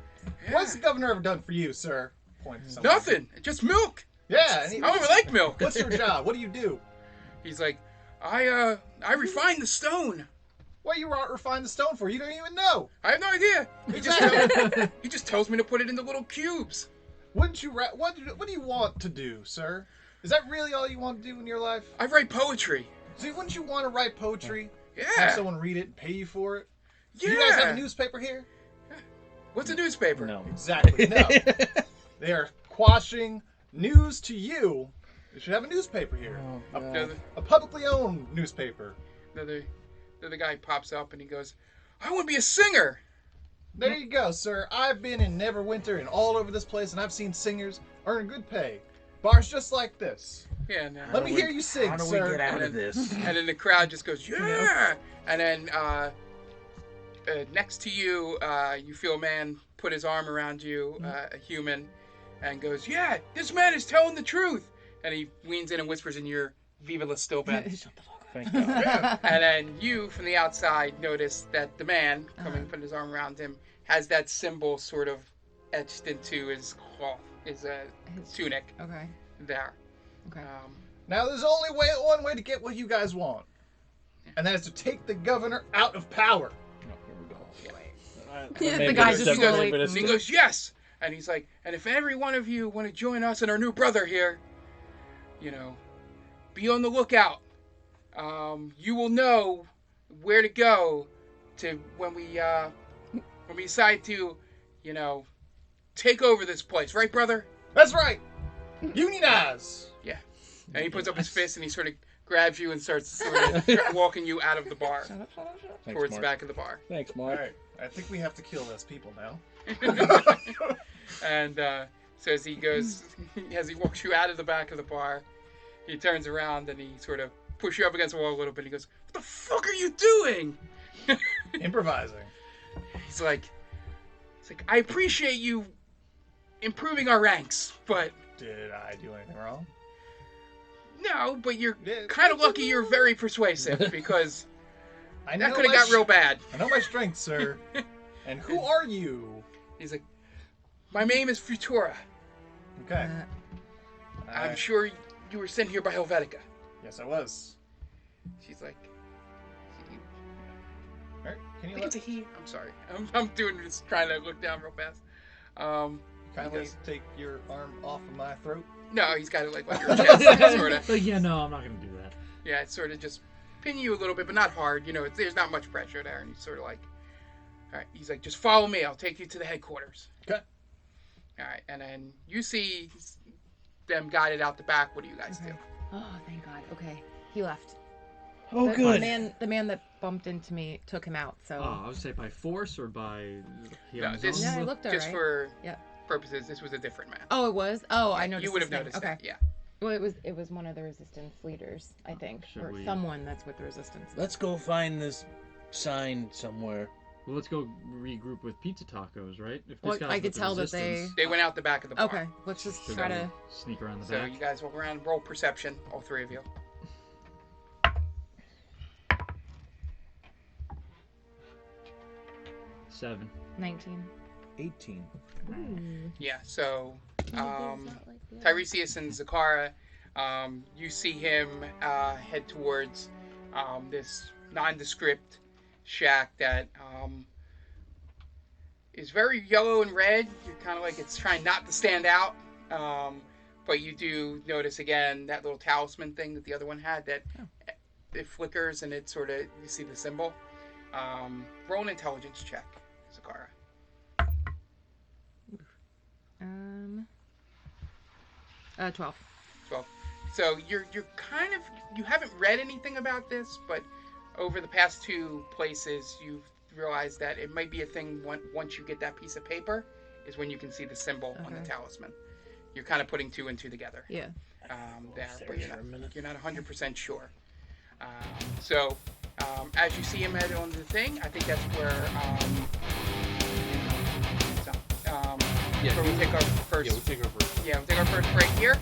yeah. What's the governor ever done for you, sir? Point to someone. Nothing. Just milk. Yeah. And he, I don't even like milk. what's your job? What do you do? He's like, I refine the stone. What you refine the stone for? You don't even know. I have no idea. Exactly. He just tells me to put it into little cubes. Wouldn't you? What do you want to do, sir? Is that really all you want to do in your life? I write poetry. See, wouldn't you want to write poetry? Yeah. Have someone read it and pay you for it? Yeah. Do you guys have a newspaper here? What's a newspaper? No. Exactly. No. They are quashing news to you. You should have a newspaper here. Oh, God. A publicly owned newspaper. The other guy pops up and he goes, I want to be a singer. There you go, sir. I've been in Neverwinter and all over this place, and I've seen singers earn good pay. Bars just like this. Yeah, and Let me hear you sing, How do we sir. get out of this? And then the crowd just goes, yeah! And then next to you, you feel a man put his arm around you, a human, and goes, yeah, this man is telling the truth. And he leans in and whispers in your Viva la Stilben. Shut the fuck up. Thank God. And then you, from the outside, notice that the man, putting his arm around him, has that symbol sort of etched into his cloth, his tunic Okay. there. Okay. Now, there's only one way to get what you guys want, and that is to take the governor out of power. Oh, here we go. Yeah, Maybe the guy it's just definitely slowly- been a And he step- goes, yes! And he's like, and if every one of you want to join us and our new brother here, you know, be on the lookout. You will know where to go to when we decide to, you know, take over this place. Right, brother? That's right. Unionize. Yeah. And he puts up his fist and he sort of grabs you and starts sort of walking you out of the bar Thanks, towards the Mark. back of the bar. Thanks, All Mark. right. I think we have to kill less people now. And so as he goes, as he walks you out of the back of the bar, he turns around and he sort of pushes you up against the wall a little bit. He goes, what the fuck are you doing? Improvising. He's like, I appreciate you improving our ranks, but Did I do anything wrong? no, but you're Yeah. kind of lucky you're very persuasive because I that know could have my got real bad. I know my strengths, sir. And who are you? He's like, my name is Futura. Okay. I'm sure you were sent here by Helvetica. Yes, I was. She's like, All right. Can I you think it's a he. I'm sorry. I'm doing just trying to look down real fast. kindly Yes. take your arm off of my throat? No, he's got it like on your chest, sort of. Like, yeah, no, I'm not gonna do that. Yeah, it's sort of just pin you a little bit, but not hard. You know, there's not much pressure there, and he's sort of like, all right. He's like, just follow me. I'll take you to the headquarters. Okay. All right, and then you see them guided out the back. What do you guys do? Oh, thank God. Okay. He left. Oh, The good. man that bumped into me took him out. So. Oh, I would say by force or by he No, on his this- own? Yeah, I looked Just alright. for Yep. purposes, this was a different man. Oh, it was. Oh, I noticed. You would have his name. noticed Okay. that. Yeah. Well, it was one of the resistance leaders, I think, Should or we- someone that's with the resistance. Let's go find this sign somewhere. Well, let's go regroup with Pizzatacos, right? If this Well, guy's I with could the tell that they- resistance, They went out the back of the bar. Okay, let's just should try we to. sneak around the So back. you guys walk around, roll perception, all three of you. 7. 19. 18. Yeah. So Tiresias and Zekarra, you see him head towards this nondescript shack that is very yellow and red. You're kind of like it's trying not to stand out, but you do notice again that little talisman thing that the other one had that it flickers and it sort of you see the symbol. Roll an intelligence check, Zekarra. 12. 12. So you're kind of you haven't read anything about this, but over the past two places you've realized that it might be a thing once you get that piece of paper is when you can see the symbol on the Okay. talisman. You're kind of putting two and two together Yeah. there, but There for a minute. you're not 100% sure. So as you see him head on the thing, I think that's where Yeah, where we'll take our first yeah, we'll take our first. we'll take our first break here.